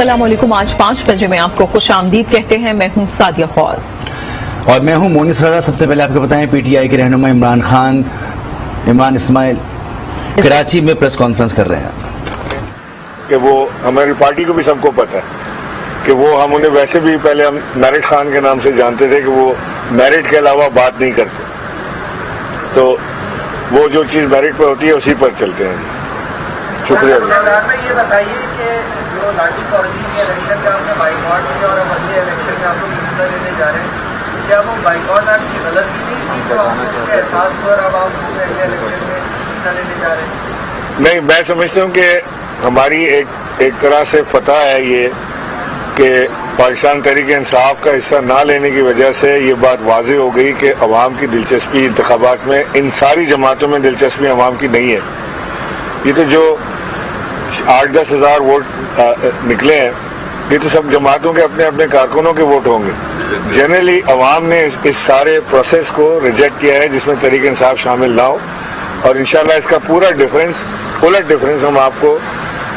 अस्सलाम वालेकुम। आज 5 बजे में आपको खुश आमदीद कहते हैं। मैं हूँ सादिया ख्वास और मैं हूँ मोनिस रजा। सबसे पहले आपको बताएं, पीटीआई के रहनुमा इमरान खान, इमरान इस्माइल कराची में प्रेस कॉन्फ्रेंस कर रहे हैं कि वो हमारी पार्टी को भी सबको पता है कि वो हम उन्हें वैसे भी पहले हम मेरिट खान के नाम से जानते थे कि वो मेरिट के अलावा बात नहीं करते, तो वो जो चीज़ मेरिट पर होती है उसी पर चलते हैं। शुक्रिया। ये बताइए कि जो लाठी कॉलोनी के इलेक्शन का आपने बाइकआउट किया और अब अगले इलेक्शन में आप लोग हिस्सा लेने जा रहे हैं, क्या वो बाइकआउट आपकी गलती नहीं थी तो आपको एहसास हुआ अब आप अगले इलेक्शन में हिस्सा लेने जा रहे हैं? नहीं, मैं समझता हूँ कि हमारी एक तरह से फतह है ये कि पाकिस्तान तहरीक इंसाफ का हिस्सा ना लेने की वजह से ये बात वाज़ेह हो गई कि अवाम की दिलचस्पी इंतखाबात में, इन सारी जमातों में दिलचस्पी अवाम की नहीं है। ये तो जो 8-10 हज़ार वोट निकले हैं, ये तो सब जमातों के अपने अपने कारकुनों के वोट होंगे। जनरली अवाम ने इस सारे प्रोसेस को रिजेक्ट किया है जिसमें तहरीक इंसाफ शामिल ना हो, और इंशाल्लाह इसका पूरा डिफरेंस, उलट डिफरेंस हम आपको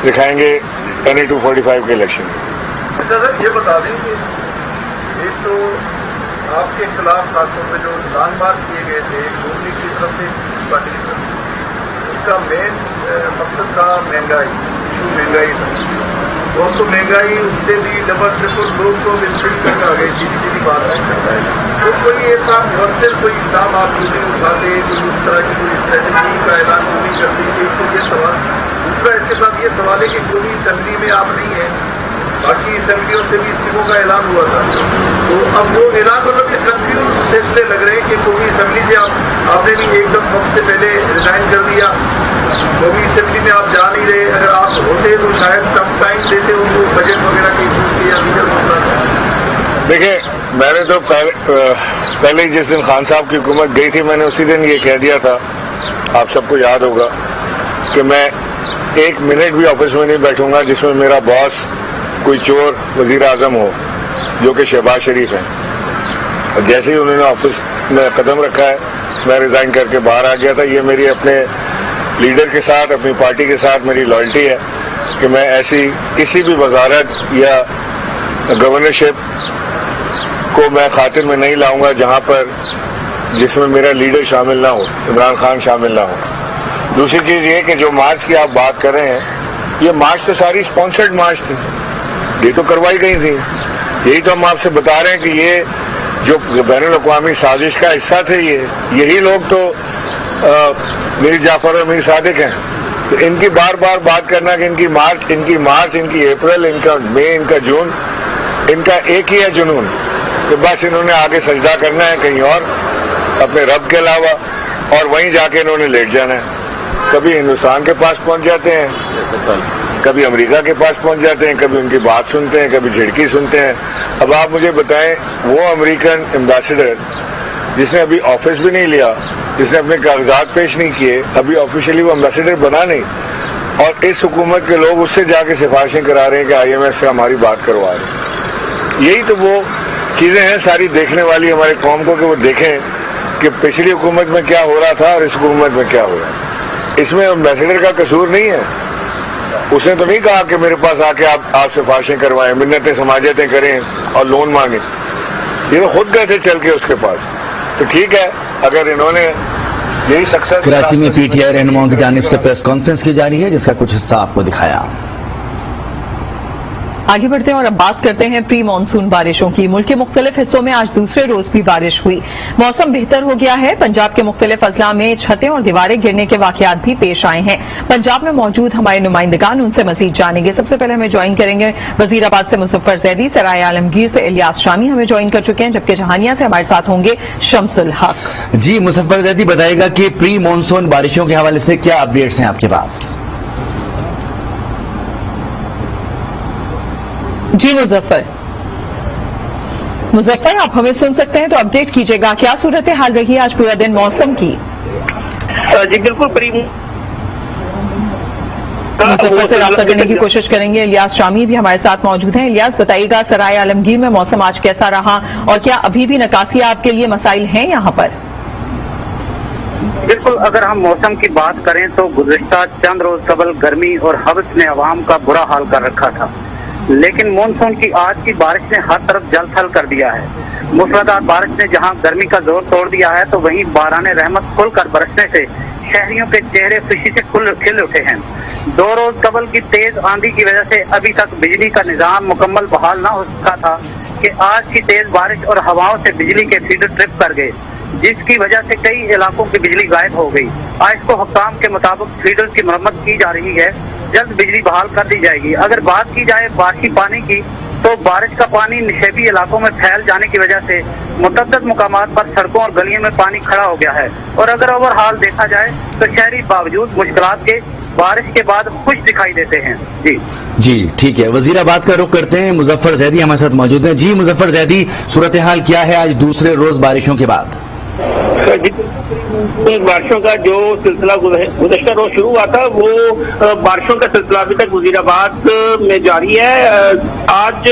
दिखाएंगे NA 245 के इलेक्शन में। सर ये बता दें कि एक तो आपके खिलाफ खासतौर पर जो लान मार्च किए गए थे नून लीग की तरफ से, पार्टी की तरफ से, उसका मेन मकसद था महंगाई, इशू महंगाई था। और तो महंगाई उससे भी डबल ट्रिपल लोग तो बिल्कुल तक आ गई, सीधी बात है। तो कोई ऐसा मुरसल कोई इल्जाम आप नहीं उठाते, कोई उस तरह की कोई स्ट्रेटजी का ऐलान नहीं करती? एक तो ये सवाल। दूसरा इसके साथ ये सवाल है कि पूरी असेंबली में आप नहीं हैं, बाकी असेंबलियों से भी इस्तीफों का ऐलान हुआ था, तो अब वो ऐलान मतलब कि कंफ्यूज फैसले लग रहे हैं कि कोई असेंबली से आपने भी एकदम वक्त से पहले रिजाइन कर दिया, कोई असेंबली में आप जा नहीं रहे। अगर आप होते तो शायद कम टाइम देते उनको बजट वगैरह की किया। देखिए, मैंने तो पहले ही जिस दिन खान साहब की हुकूमत गई थी, मैंने उसी दिन ये कह दिया था, आप सबको याद होगा, कि मैं 1 मिनट भी ऑफिस में नहीं बैठूंगा जिसमें मेरा बॉस कोई चोर वजीर आजम हो, जो कि शहबाज शरीफ है। और जैसे ही उन्होंने ऑफिस में कदम रखा है, मैं रिजाइन करके बाहर आ गया था। ये मेरी अपने लीडर के साथ, अपनी पार्टी के साथ मेरी लॉयल्टी है कि मैं ऐसी किसी भी वजारत या गवर्नरशिप को मैं खातिर में नहीं लाऊंगा जहां पर जिसमें मेरा लीडर शामिल ना हो, इमरान खान शामिल ना हो। दूसरी चीज़ ये कि जो मार्च की आप बात कर रहे हैं, ये मार्च तो सारी स्पॉन्सर्ड मार्च थी, ये तो करवाई गई थी। यही तो हम आपसे बता रहे हैं कि ये जो बैनुल-अक़वामी साजिश का हिस्सा थे, यही लोग तो मीर जाफर और मीर सादिक हैं। तो इनकी बार बार बात करना कि इनकी मार्च, इनकी अप्रैल, इनका मई, इनका जून, इनका एक ही है जुनून कि बस इन्होंने आगे सजदा करना है कहीं और अपने रब के अलावा, और वहीं जाके इन्होंने लेट जाना है। कभी हिंदुस्तान के पास पहुंच जाते हैं, कभी अमेरिका के पास पहुंच जाते हैं, कभी उनकी बात सुनते हैं, कभी झिड़की सुनते हैं। अब आप मुझे बताएं, वो अमेरिकन एम्बेसडर जिसने अभी ऑफिस भी नहीं लिया, जिसने अपने कागजात पेश नहीं किए, अभी ऑफिशियली वो एम्बेसडर बना नहीं, और इस हुकूमत के लोग उससे जाके सिफारिशें करा रहे हैं कि IMF से हमारी बात करवा रहे हैं। यही तो वो चीज़ें हैं सारी देखने वाली हमारे कौम को, कि वो देखें कि पिछली हुकूमत में क्या हो रहा था और इस हुकूमत में क्या हो रहा है। इसमें एम्बेसडर का कसूर नहीं है। उसने तो नहीं कहा कि मेरे पास आके आप सिफारिशें करवाएं, मिन्नतें समाजतें करें और लोन मांगे। ये तो खुद गए थे चल के उसके पास। तो ठीक है, अगर इन्होंने यही सक्सेस। कराची में पीटीआई रहनुमाओं की जानिब से प्रेस कॉन्फ्रेंस की जा रही है, जिसका कुछ हिस्सा आपको दिखाया। आगे बढ़ते हैं और अब बात करते हैं प्री मानसून बारिशों की। मुल्क के मुख्तलिफ हिस्सों में आज दूसरे रोज भी बारिश हुई। मौसम बेहतर हो गया है। पंजाब के मुख्तलिफ अजला में छतें और दीवारें गिरने के वाकयात भी पेश आए हैं। पंजाब में मौजूद हमारे नुमाइंदगान उनसे मजीद जानेंगे। सबसे पहले हमें ज्वाइन करेंगे वजीराबाद से मुजफ्फर जैदी, सराय आलमगीर से इलियास शामी हमें ज्वाइन कर चुके हैं, जबकि जहानिया से हमारे साथ होंगे शमसुल हक। जी मुजफ्फर जैदी, बताइएगा कि प्री मानसून बारिशों के हवाले से क्या अपडेट्स हैं आपके पास? जी मुजफ्फर, आप हमें सुन सकते हैं तो अपडेट कीजिएगा, क्या सूरत हाल रही आज पूरा दिन मौसम की? जी बिल्कुल, मुजफ्फर से रब्ता करने की कोशिश करेंगे। इलियास शामी भी हमारे साथ मौजूद हैं। इलियास, बताइएगा सराय आलमगीर में मौसम आज कैसा रहा और क्या अभी भी नकासी आपके लिए मसाइल हैं यहाँ पर? बिल्कुल, अगर हम मौसम की बात करें तो गुज़िश्ता चंद रोज कबल गर्मी और हवस ने अवाम का बुरा हाल कर रखा था। लेकिन मानसून की आज की बारिश ने हर तरफ जल थल कर दिया है। मूसलाधार बारिश ने जहां गर्मी का जोर तोड़ दिया है, तो वहीं बाराने रहमत खुलकर बरसने से शहरियों के चेहरे खुशी से खिल उठे हैं। 2 रोज कबल की तेज आंधी की वजह से अभी तक बिजली का निजाम मुकम्मल बहाल न हो सका था कि आज की तेज बारिश और हवाओं से बिजली के फीडर ट्रिप कर गए, जिसकी वजह से कई इलाकों की बिजली गायब हो गई। आइस्को हुक्काम के मुताबिक फीडर की मरम्मत की जा रही है, जल्द बिजली बहाल कर दी जाएगी। अगर बात की जाए बारिशी पानी की, तो बारिश का पानी निशेबी इलाकों में फैल जाने की वजह से मुतअद्दिद मुकामात पर सड़कों और गलियों में पानी खड़ा हो गया है। और अगर ओवरऑल देखा जाए तो शहरी बावजूद मुश्किलात के बारिश के बाद खुश दिखाई देते हैं। जी ठीक है, वजीराबाद का रुख करते हैं। मुजफ्फर जैदी हमारे साथ मौजूद हैं। जी मुजफ्फर जैदी, सूरत हाल क्या है आज दूसरे रोज बारिशों के बाद? बारिशों का जो सिलसिला गुज़श्ता रोज शुरू हुआ था, वो बारिशों का सिलसिला अभी तक वजीराबाद में जारी है। आज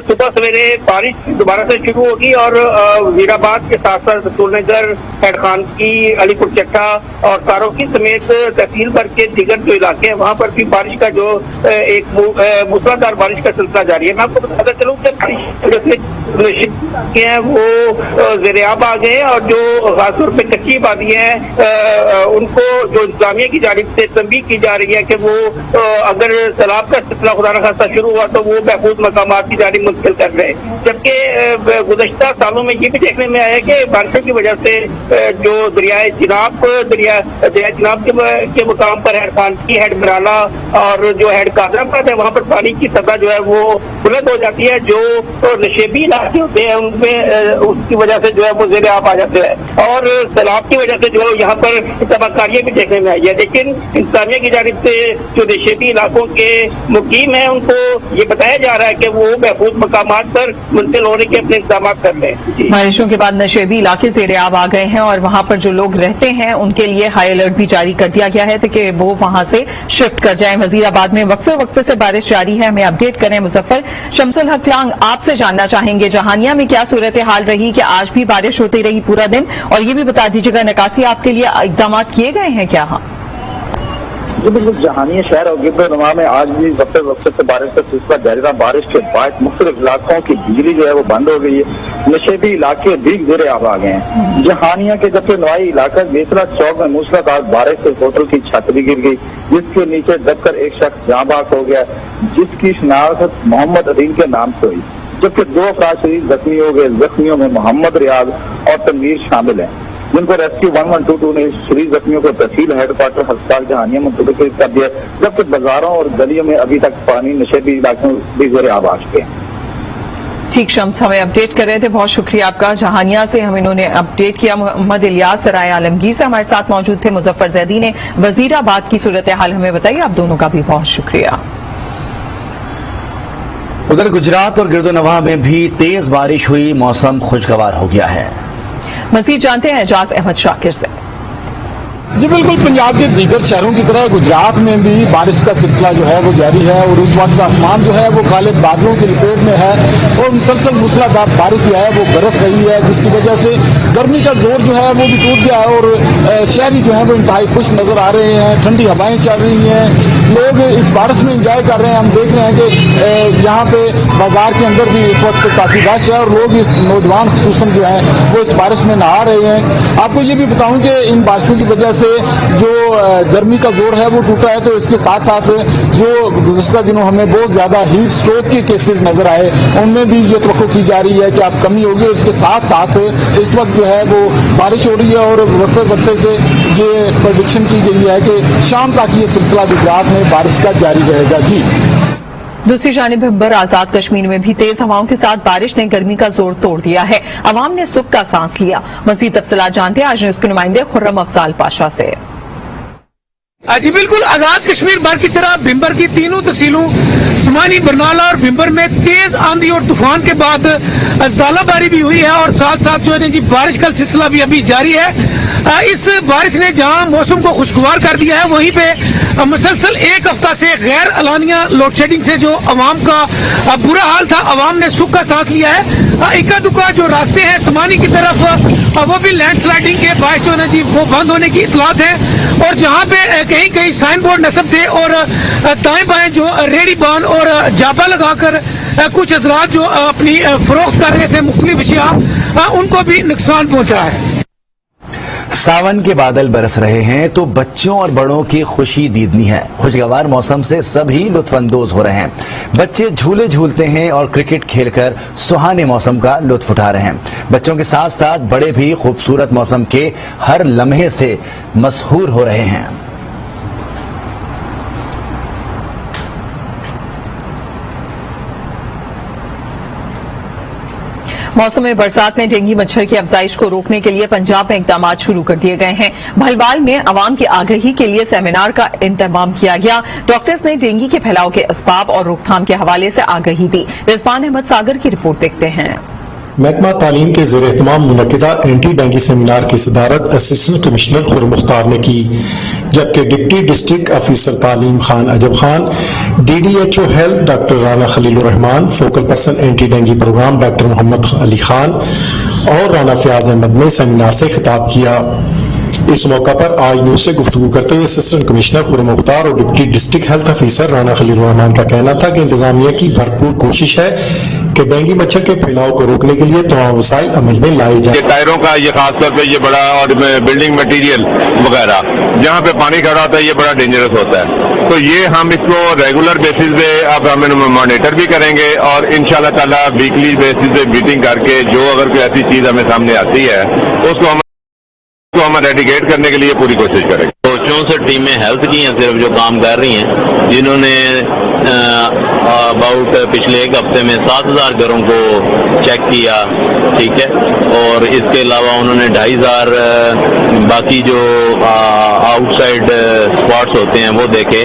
सुबह सवेरे बारिश दोबारा से शुरू होगी और वजीराबाद के साथ साथ रसूलनगर, हैदखान की, अलीपुर चट्टा और तारोकी समेत तहसील भर के दीगर जो इलाके हैं, वहाँ पर भी बारिश का जो एक मूसलाधार बारिश का सिलसिला जारी है। मैं आपको बताता चलूँ कि वो ज़ेर-ए-आब आ गए और जो खासतौर पर कच्ची आबादी है, उनको जो इंतजामिया की जानिब से तंबीह की जा रही है कि वो अगर सैलाब का सिलसिला खुदा न खास्ता शुरू हुआ तो वो महफूज मकामात की जानिब मुंतकिल कर रहे हैं। जबकि गुज़श्ता सालों में ये भी देखने में आया कि बारिशों की वजह से जो दरियाए चिनाब के मुकाम पर हैदखान की, हेड मराला और जो हेड कादराबाद है, वहाँ पर पानी की सतह जो है वो बुलंद हो जाती है। जो नशेबी इलाके होते हैं उनमें उसकी वजह से जो है वो ज़ेर-ए-आब आ जाते हैं और सैलाब की वजह से जो यहाँ पर तबाहकारियाँ भी देखने में आई है। लेकिन इंतजामिया की जानिब से जो नशेबी इलाकों के मुकीम हैं, उनको ये बताया जा रहा है कि वो महफूज मकामात पर मुंतकिल होने के अपने इंतजाम कर रहे हैं। बारिशों के बाद नशेबी इलाके ज़ेर-ए-आब आ गए हैं और वहां पर जो लोग रहते हैं उनके लिए हाई अलर्ट भी जारी कर दिया गया है ताकि वो वहां से शिफ्ट कर जाएं। वजीराबाद में वक्फे से बारिश जारी है, हमें अपडेट करें मुजफ्फर। शमसुल हक लांग, आपसे जानना चाहेंगे जहानिया में क्या सूरत हाल रही कि आज भी बारिश होती रही पूरा दिन, और ये भी बता दीजिएगा निकासी आपके लिए इकदाम किए गए हैं क्या? हाँ जी बिल्कुल, जहानिया शहर और गिरदोनवा में आज भी वक्त से बारिश का सिलसिला जारी रहा। बारिश के बाद मुख्तलिफ इलाकों की बिजली जो है वो बंद हो गई है। नशेबी इलाके भी ज़ेर-ए-आब आ गए हैं। जहानिया के जबकि नवाई इलाका बेसरा चौक में मूसलाधार बारिश से होटल की छत भी गिर गई, जिसके नीचे दबकर एक शख्स जाँ बाक हो गया, जिसकी शनाख्त मोहम्मद अदील के नाम से हुई, जबकि 2 अफराद शरीर जख्मी हो गए। जख्मियों में मोहम्मद रियाज और तनवीर शामिल हैं, जिनको रेस्क्यू 1122 ने शरीर जख्मियों को तहसील हेडक्वार्टर अस्पताल जहानिया मुंतकिल कर दिया। जबकि बाजारों और गलियों में अभी तक पानी नशेबी इलाकों भी ज़ेर-ए-आब आ चुके हैं। ठीक, शम्स हमें अपडेट कर रहे थे, बहुत शुक्रिया आपका। जहानिया से हम इन्होंने अपडेट किया। मोहम्मद इलियास सराय आलमगीर से हमारे साथ मौजूद थे। मुजफ्फर जैदी ने वजीराबाद की सूरत हाल हमें बताई। आप दोनों का भी बहुत शुक्रिया। उधर गुजरात और गिरदोनवा में भी तेज बारिश हुई, मौसम खुशगवार हो गया है। मजीद जानते हैं एजाज अहमद शाकिर से। जी बिल्कुल, पंजाब के दीगर शहरों की तरह गुजरात में भी बारिश का सिलसिला जो है वो जारी है और इस वक्त आसमान जो है वो काले बादलों की लपेट में है और मुसलसल मूसलाधार बारिश जो है वो बरस रही है, जिसकी वजह से गर्मी का जोर जो है वो भी टूट गया है और शहरी जो है वो इंतहाई खुश नजर आ रहे हैं। ठंडी हवाएं चल रही हैं, लोग इस बारिश में इंजॉय कर रहे हैं। हम देख रहे हैं कि यहाँ पे बाजार के अंदर भी इस वक्त काफी रश है और लोग इस नौजवान खुसूसन जो है वो इस बारिश में नहा रहे हैं। आपको ये भी बताऊं कि इन बारिशों की वजह से जो गर्मी का जोर है वो टूटा है, तो इसके साथ साथ जो गुज़श्ता दिनों हमें बहुत ज्यादा हीट स्ट्रोक के केसेस नजर आए, उनमें भी ये तवक्को की जा रही है कि अब कमी होगी। इसके साथ साथ इस वक्त जो है वो बारिश हो रही है और वक्फे से ये प्रेडिक्शन की गई है कि शाम तक ये सिलसिला गुजरात में बारिश का जारी रहेगा। जी दूसरी जानिब हिब्बर आजाद कश्मीर में भी तेज हवाओं के साथ बारिश ने गर्मी का जोर तोड़ दिया है। अवाम ने सुख का सांस लिया। मजीद तफसीलात जानते हैं आज न्यूज़ के नुमाइंदे खुर्रम अफजाल पाशा से। जी बिल्कुल, आजाद कश्मीर भर की तरह भिम्बर की तीनों तहसीलों समानी, बरनाला और भिम्बर में तेज आंधी और तूफान के बाद ज़ालाबारी भी हुई है और साथ साथ जो है जी बारिश का सिलसिला भी अभी जारी है। इस बारिश ने जहां मौसम को खुशगवार कर दिया है, वहीं पे मुसलसल एक हफ्ता से गैर अलानिया लोड शेडिंग से जो अवाम का बुरा हाल था, अवाम ने सुख का सांस लिया है। इक्का दुक्का जो रास्ते हैं समानी की तरफ वो भी लैंड स्लाइडिंग के बायस जो है ना जी वो बंद होने की इतलात है। और जहाँ पे कहीं कहीं साइन बोर्ड नस्ब थे और दाएं बाएं जो रेडी बान और जापा लगाकर कुछ हजरात जो अपनी फरोख्त कर रहे थे मुख्तलिफ अशिया उनको भी नुकसान पहुंचा है। सावन के बादल बरस रहे हैं तो बच्चों और बड़ों की खुशी दीदनी है। खुशगवार मौसम से सभी लुत्फानंदोज हो रहे हैं। बच्चे झूले झूलते हैं और क्रिकेट खेलकर सुहाने मौसम का लुत्फ उठा रहे हैं। बच्चों के साथ साथ बड़े भी खूबसूरत मौसम के हर लम्हे से मसहूर हो रहे हैं। मौसम में बरसात में डेंगू मच्छर की अफजाइश को रोकने के लिए पंजाब में इकदाम शुरू कर दिए गए हैं। भलवाल में अवाम की आगाही के लिए सेमिनार का इंतजाम किया गया। डॉक्टर्स ने डेंगू के फैलाव के असबाब और रोकथाम के हवाले से आगाही दी। रिजवान अहमद सागर की रिपोर्ट देखते हैं। महकमा तालीम के ज़ेर एहतमाम मुनक्किदा एंटी डेंगू सेमिनार की सदारत असिस्टेंट कमिश्नर खुर्रम मुख्तार ने की, जबकि deputy district officer Taleem Khan Ajab Khan, DDHO health doctor Rana Khalil Rehman, focal person anti dengue programme doctor Mohammad Ali Khan और राना फयाज अहमद ने सेमिनार से खिताब किया। इस मौका पर आज न्यूज से गुफ्तगू करते हुए असिस्टेंट कमिश्नर खुर्रम मुख्तार और deputy district health officer Rana Khalil Rehman का कहना था कि इंतजामिया की भरपूर कोशिश है कि डेंगू मच्छर के फैलाव को रोकने के लिए तमाम वसाइल अमल में लाए जाए। टायरों का ये खासतौर पे ये बड़ा और बिल्डिंग मटेरियल वगैरह जहाँ पे पानी खड़ा होता है ये बड़ा डेंजरस होता है। तो ये हम इसको रेगुलर बेसिस पे अब हम मॉनिटर भी करेंगे और इंशाल्लाह ताला वीकली बेसिस पे मीटिंग करके जो अगर कोई ऐसी चीज हमें सामने आती है उसको हम रेडिकेट करने के लिए पूरी कोशिश करेंगे। तो 64 टीमें हेल्थ की हैं सिर्फ जो काम कर रही हैं, जिन्होंने अबाउट पिछले एक हफ्ते में 7000 घरों को चेक किया, ठीक है। और इसके अलावा उन्होंने 2500 बाकी जो आउटसाइड स्पॉट्स होते हैं वो देखे।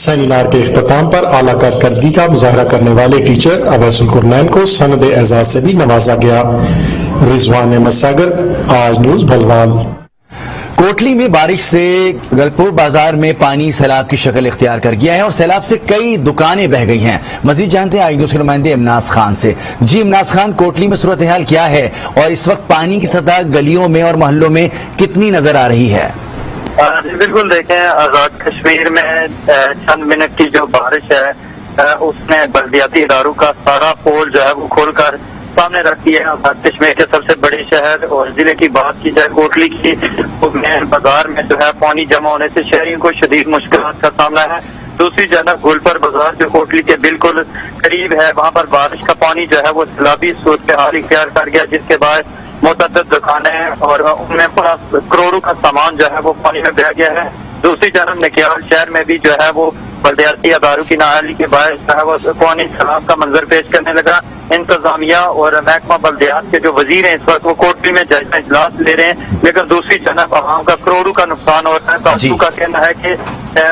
सेमिनार के इख्तिताम पर आला कारकर्दगी का मुजाहरा करने वाले टीचर अवैसुल कुरनैन को सनद एजाज से भी नवाजा गया। रिजवान अहमद सागर, आज न्यूज भलवाल। कोटली में बारिश से गलपुर बाजार में पानी सैलाब की शक्ल इख्तियार कर गया है और सैलाब से कई दुकानें बह गई हैं। मजीद जानते हैं आईनूस के नुमाइंदे इमनाज खान से। जी इमनाज खान, कोटली में सूरत हाल क्या है और इस वक्त पानी की सतह गलियों में और मोहल्लों में कितनी नजर आ रही है? जी बिल्कुल, देखें आजाद कश्मीर में चंद मिनट की जो बारिश है उसने बल्दियाती इदारों का सारा पोल जो है वो खोलकर सामने रखी है। आजाद कश्मीर के सबसे बड़े शहर और जिले की बात की जाए कोटली की, तो मेन बाजार में जो है पानी जमा होने से शहरियों को शदीद मुश्किलात का सामना है। दूसरी जगह गुलपर बाजार जो कोटली के बिल्कुल करीब है, वहाँ पर बारिश का पानी जो है वो सैलाबी सूरत हाल इख्तियार कर गया, जिसके बाद मुतअद्दिद दुकानें और उनमें करोड़ों का सामान जो है वो पानी में बह गया है। दूसरी जानब नकियाल शहर में भी जो है वो बल्दियाती अदारों की नाअहली के बायस जो है वो पानी सैलाब का मंजर पेश करने लगा। इंतजामिया और महकमा बल्दियात के जो वजीर हैं इस वक्त वो कोटली में जायजा इजलास ले रहे हैं, लेकिन दूसरी जानब आवाम का करोड़ों का नुकसान हो रहा है। काफी का कहना है कि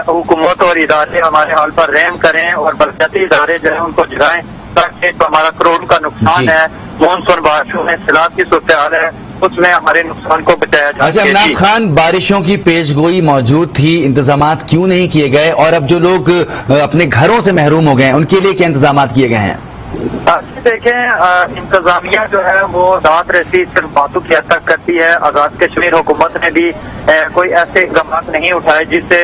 हुकूमत और इदारे हमारे हाल पर रहम करें और बल्दियाती इदारे जो है उनको जगाएं, ताकि तो हमारा करोड़ों का नुकसान है, मानसून बारिशों में सैलाब की सूरत हाल है, उसमें हमारे नुकसान को बचाया जाए। अच्छा इमनाज खान, बारिशों की पेशगोई मौजूद थी, इंतजामात क्यों नहीं किए गए और अब जो लोग अपने घरों से महरूम हो गए हैं उनके लिए क्या इंतजामात किए गए हैं? देखें इंतजामिया जो है वो दाद रसी सिर्फ बातों की हद तक करती है। आजाद कश्मीर हुकूमत ने भी कोई ऐसे इक़दाम नहीं उठाए जिससे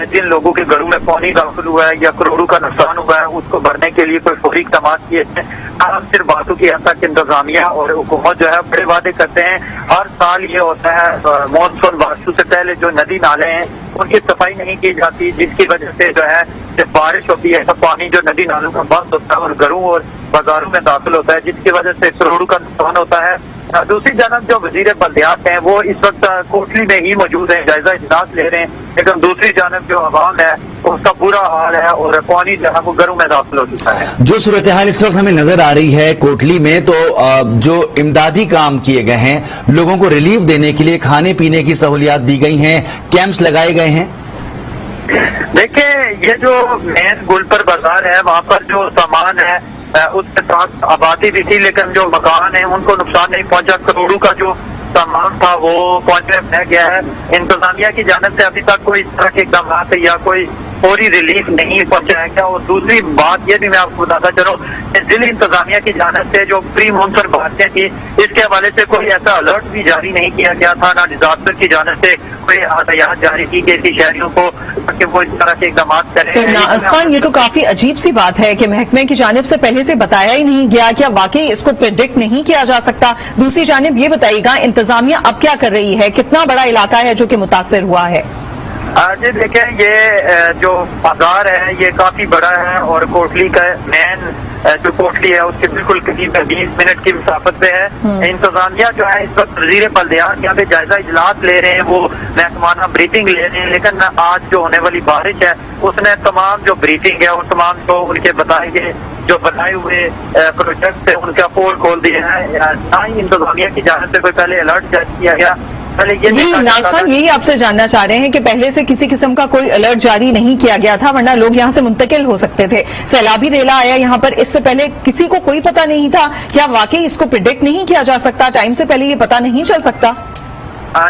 जिन लोगों के घरों में पानी दाखिल हुआ है या करोड़ों का नुकसान हुआ है उसको भरने के लिए कोई फौरी इक़दाम किए हैं। सिर्फ बातों की हद तक इंतजामिया और हुकूमत जो है बड़े वादे करते हैं। हर साल ये होता है मानसून बारिशों से पहले जो नदी नाले हैं उनकी सफाई नहीं की जाती, जिसकी वजह से जो है जब बारिश होती है तो पानी जो नदी नालों का बंद होता है और घरों और बाजारों में दाखिल होता है, जिसकी वजह से करोड़ों का नुकसान होता है। दूसरी जानब जो वजीर बल्दियात हैं वो इस वक्त कोटली में ही मौजूद है, जायजा इजलास ले रहे हैं, लेकिन दूसरी जानब जो आवाम है उसका बुरा हाल है और पानी जो है वो घरों में दाखिल हो चुका है। जो सूरत हाल इस वक्त हमें नजर आ रही है कोटली में, तो जो इमदादी काम किए गए हैं, लोगों को रिलीफ देने के लिए खाने पीने की सहूलियात दी गई हैं, कैंप्स लगाए गए हैं। देखिए ये जो मेन गुलपर बाजार है वहाँ पर जो सामान है उसके साथ आबादी भी थी, लेकिन जो मकान है उनको नुकसान नहीं पहुंचा। करोड़ों का जो सामान था वो पहुंचने में गया है। इंतजामिया की जानिब से अभी तक कोई इस तरह के इक़दाम या कोई فوری ریلیف نہیں پہنچایا گیا. اور دوسری بات یہ بھی میں آپ کو بتاتا چلوں کہ ضلع انتظامیہ کی جانب سے جو پری مانسون بارشیں تھی اس کے حوالے سے کوئی ایسا الرٹ بھی جاری نہیں کیا گیا تھا, نہ ڈیزاسٹر کی جانب سے کوئی ہدایات جاری کی گئی تھی شہریوں کو کہ وہ اس طرح کے اقدامات کریں. عثمان, یہ تو کافی عجیب سی بات ہے کہ محکمے کی جانب سے پہلے سے بتایا ہی نہیں گیا. کیا واقعی اس کو پریڈکٹ نہیں کیا جا سکتا؟ دوسری جانب یہ بتائیے گا انتظامیہ اب کیا کر رہی ہے, کتنا بڑا علاقہ ہے جو کہ متاثر ہوا ہے؟ جی دیکھیں, یہ جو بازار ہے یہ کافی بڑا ہے اور کوٹلی کا مین جو کوٹلی ہے اس کے بالکل قریب 20 منٹ کی مسافت پہ ہے. انتظامیہ جو ہے اس وقت وزیر بلدیات یہاں پہ جائزہ اجلاس لے رہے ہیں, وہ محکمانہ بریفنگ لے رہے ہیں, لیکن آج جو ہونے والی بارش ہے اس میں تمام جو بریفنگ ہے اور تمام جو ان کے بتائے ہوئے پروجیکٹ ہے ان کا پول کھول دیا ہے. نہ ہی انتظامیہ کی جانب سے کوئی پہلے الرٹ جاری کیا گیا. ناصفان, یہی آپ سے جاننا چاہ رہے ہیں کہ پہلے سے کسی قسم کا کوئی الرٹ جاری نہیں کیا گیا تھا, ورنہ لوگ یہاں سے منتقل ہو سکتے تھے. سیلابی ریلا آیا یہاں پر, اس سے پہلے کسی کو کوئی پتہ نہیں تھا. کیا واقعی اس کو پریڈکٹ نہیں کیا جا سکتا؟ ٹائم سے پہلے یہ پتہ نہیں چل سکتا؟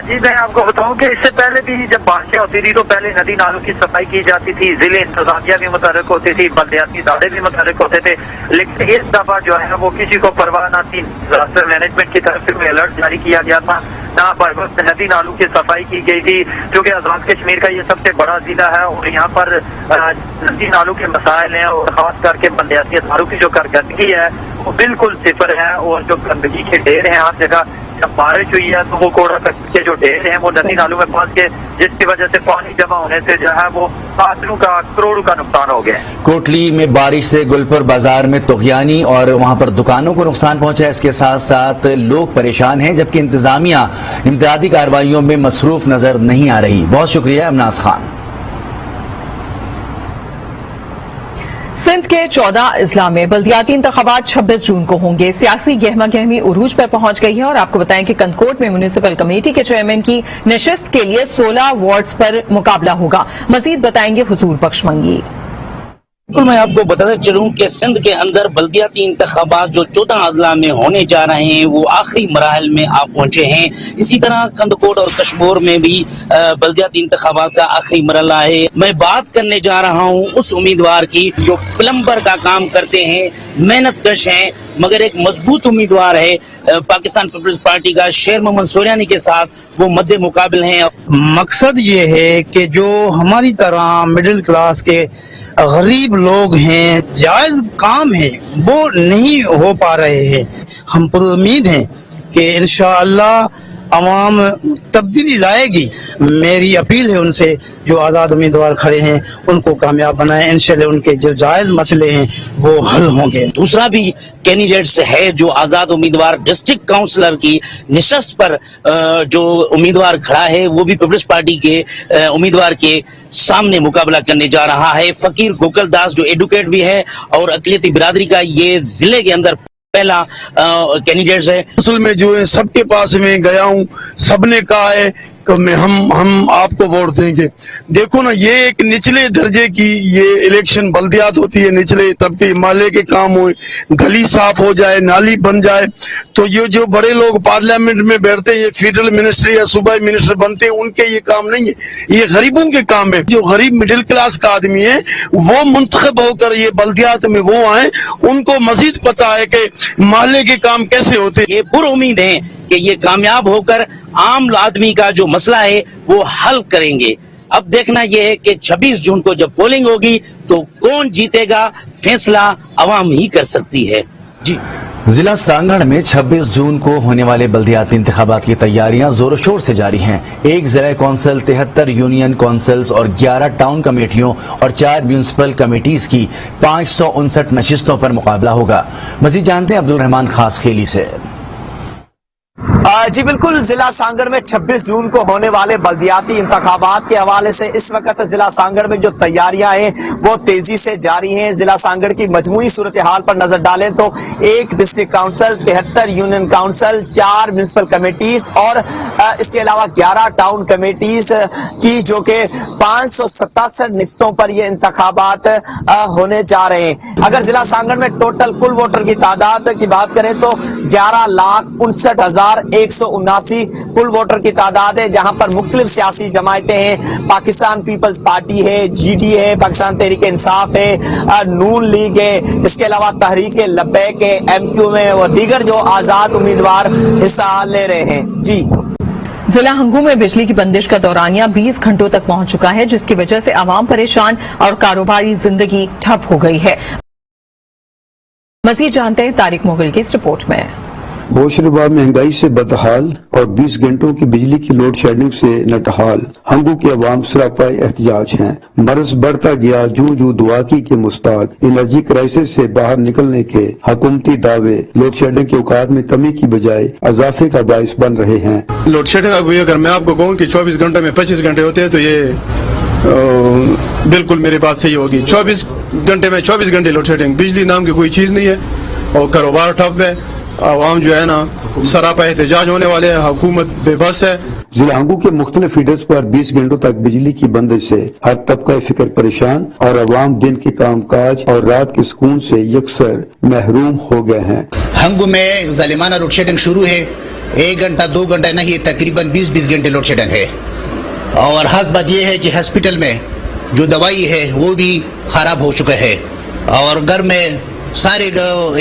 جی میں آپ کو بتاؤں کہ اس سے پہلے بھی جب بارشیں ہوتی تھی تو پہلے ندی نالوں کی صفائی کی جاتی تھی, ضلع انتظامیہ بھی متحرک ہوتی تھی, بلدیاتی ادارے بھی متحرک ہوتے تھے, لیکن اس دفعہ جو ہے وہ کسی کو پرواہ نہ تھی. ڈیزاسٹر مینجمنٹ کی طرف سے کوئی الرٹ جاری کیا گیا تھا, نہ بر وقت ندی نالوں کی صفائی کی گئی تھی, کیونکہ آزاد کشمیر کا یہ سب سے بڑا ضلع ہے اور یہاں پر ندی نالوں کے مسائل ہیں اور خاص کر کے بلدیاتی اداروں کی جو کارکردگی ہے وہ بالکل صفر ہے. اور جو گندگی کے ڈھیر ہیں ہر جگہ, جب بارش ہوئی ہے تو وہ کوڑا کرکٹ کے جو ڈھیر ہیں وہ ندی نالوں میں پھنس کے, جس کی وجہ سے پانی جمع ہونے سے جو ہے وہ کروڑوں کا نقصان ہو گیا. کوٹلی میں بارش سے گلپور بازار میں طغیانی اور وہاں پر دکانوں کو نقصان پہنچا ہے. اس کے ساتھ ساتھ لوگ پریشان ہیں, جبکہ انتظامیہ امدادی کارروائیوں میں مصروف نظر نہیں آ رہی. بہت شکریہ امناز خان. سندھ کے 14 اضلاع میں بلدیاتی انتخابات 26 جون کو ہوں گے. سیاسی گہما گہمی عروج پر پہنچ گئی ہے اور آپ کو بتائیں کہ کنکوٹ میں میونسپل کمیٹی کے چیئرمین کی نشست کے لیے 16 وارڈز پر مقابلہ ہوگا. مزید بتائیں گے حضور بخش منگی. بالکل, میں آپ کو بتاتا چلوں کہ سندھ کے اندر بلدیاتی انتخابات جو 14 اضلاع میں ہونے جا رہے ہیں وہ آخری مراحل میں آپ پہنچے ہیں. اسی طرح کندکوٹ اور کشمور میں بھی بلدیاتی انتخابات کا آخری مرحلہ ہے. میں بات کرنے جا رہا ہوں اس امیدوار کی جو پلمبر کا کام کرتے ہیں, محنت کش ہیں, مگر ایک مضبوط امیدوار ہے. پاکستان پیپلز پارٹی کا شیر محمد سوریانی کے ساتھ وہ مد مقابل ہیں. مقصد یہ ہے کہ جو ہماری طرح مڈل کلاس کے غریب لوگ ہیں, جائز کام ہے وہ نہیں ہو پا رہے ہیں. ہم پر امید ہیں کہ انشاءاللہ عوام تبدیلی لائے گی. میری اپیل ہے ان سے جو آزاد امیدوار کھڑے ہیں ان کو کامیاب بنائیں. انشاءاللہ ان کے جو جائز مسئلے ہیں وہ حل ہوں گے. دوسرا بھی کینڈیڈیٹس ہے جو آزاد امیدوار ڈسٹرکٹ کاؤنسلر کی نشست پر جو امیدوار کھڑا ہے وہ بھی پیپلز پارٹی کے امیدوار کے سامنے مقابلہ کرنے جا رہا ہے. فقیر گوکل داس جو ایڈوکیٹ بھی ہے اور اقلیتی برادری کا یہ ضلع کے اندر پہلا کینڈیڈیٹس ہے. اصل میں جو ہے سب کے پاس میں گیا ہوں, سب نے کہا ہے کہ ہم آپ کو ووٹ دیں گے. دیکھو نا, یہ ایک نچلے درجے کی یہ الیکشن بلدیات ہوتی ہے, نچلے طبقے محلے کے کام ہوئے, گلی صاف ہو جائے, نالی بن جائے, تو یہ جو بڑے لوگ پارلیمنٹ میں بیٹھتے ہیں, یہ فیڈرل منسٹر یا صوبائی منسٹر بنتے ہیں, ان کے یہ کام نہیں ہے, یہ غریبوں کے کام ہے. جو غریب مڈل کلاس کا آدمی ہے وہ منتخب ہو کر یہ بلدیات میں وہ آئیں, ان کو مزید پتا ہے کہ محلے کے کام کیسے ہوتے. یہ پر امید ہیں کہ یہ کامیاب ہو کر عام آدمی کا جو مسئلہ ہے وہ حل کریں گے. اب دیکھنا یہ ہے کہ 26 جون کو جب پولنگ ہوگی تو کون جیتے گا, فیصلہ عوام ہی کر سکتی ہے. جی, ضلع سانگڑ میں 26 جون کو ہونے والے بلدیاتی انتخابات کی تیاریاں زور و شور سے جاری ہیں. ایک ضلع کونسل, 73 یونین کونسلز اور 11 ٹاؤن کمیٹیوں اور 4 میونسپل کمیٹیز کی 559 نشستوں پر مقابلہ ہوگا. مزید جانتے ہیں عبد الرحمان خاص خیلی سے. جی بالکل, ضلع سانگڑ میں 26 جون کو ہونے والے بلدیاتی انتخابات کے حوالے سے اس وقت ضلع سانگڑ میں جو تیاریاں ہیں وہ تیزی سے جاری ہیں. ضلع سانگڑ کی مجموعی صورتحال پر نظر ڈالیں تو ایک district council, 73 union council, 4 municipal committees اور اس کے علاوہ 11 ٹاؤن کمیٹیز کی جو کہ 567 निश्तों पर ये इंतखाबात होने जा रहे हैं। अगर जिला सांगड़ में टोटल कुल वोटर की तादाद की बात करें तो 11,59,179 कुल वोटर की तादाद है, जहां पर मुख्तलिफ सियासी जमायतें हैं। पाकिस्तान पीपल्स पार्टी है, GD है, पाकिस्तान तहरीक इंसाफ है, नून लीग है, इसके अलावा तहरीक लब्बैक है, MQ में और दीगर जो आजाद उम्मीदवार हिस्सा ले रहे हैं। जी, जिला हंगू में बिजली की बंदिश का दौरानिया 20 घंटों तक पहुंच चुका है, जिसकी वजह से आवाम परेशान और कारोबारी जिंदगी ठप हो गई है। मजीद जानते हैं तारिक मुगल की इस रिपोर्ट में। होशरुबा महंगाई से बदहाल और 20 घंटों की बिजली की लोड शेडिंग से नटहाल। हंगू के अवाम सरापाए एहतिजाज हैं। मर्ज बढ़ता गया जूं जूं दुआकी के मुस्ताक। एनर्जी क्राइसिस से बाहर निकलने के हुकूमती दावे लोड शेडिंग के औकात में कमी की बजाय इजाफे का बायस बन रहे हैं। लोड शेडिंग अगर मैं आपको कहूँ कि 24 घंटे में 25 घंटे होते हैं तो ये बिल्कुल मेरी बात सही होगी। 24 घंटे में 24 घंटे लोड शेडिंग। बिजली नाम की कोई चीज नहीं है और कारोबार ठप है। आवाम जो है ना सरापा एहतजाज होने वाले हैं। हुकूमत बेबस है। जिला हंगू के मुख्तलिफ फीडर्स पर 20 घंटों तक बिजली की बंदिश से हर तबका फिक्र परेशान और अवाम दिन के कामकाज और रात के सुकून से यकसर महरूम हो गए हैं। हंगू में जालिमाना लोड शेडिंग शुरू है। 1 घंटा 2 घंटा नहीं, तकरीबन 20 घंटे लोड शेडिंग है। और हद बात यह है कि हॉस्पिटल में जो दवाई है वो भी खराब हो चुका है और घर में सारे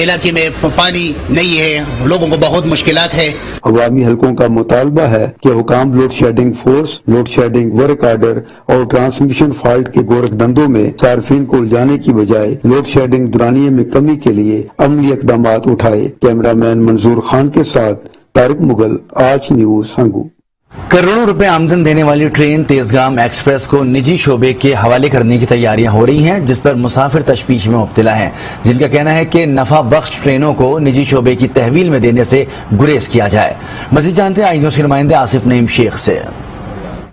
इलाके में पानी नहीं है। लोगों को बहुत मुश्किलात है। अवामी हलकों का मुतालबा है कि हुकाम load shedding force, load shedding work order और ट्रांसमिशन फॉल्ट के गोरखधंधों में सार्फिन को उलझाने की बजाय लोड शेडिंग दुरानिये में कमी के लिए अमली इकदाम उठाए। कैमरामैन मंजूर खान के साथ तारिक मुगल, आज न्यूज हंगू। करोड़ों रुपए आमदन देने वाली ट्रेन तेजगाम एक्सप्रेस को निजी शोबे के हवाले करने की तैयारियां हो रही हैं, जिस पर मुसाफिर तशवीश में मुब्तला हैं, जिनका कहना है कि नफा बख्श ट्रेनों को निजी शोबे की तहवील में देने से गुरेज किया जाए। मजीद जानते हैं आई न्यूज़ के नुमाइंदे आसिफ नईम शेख से।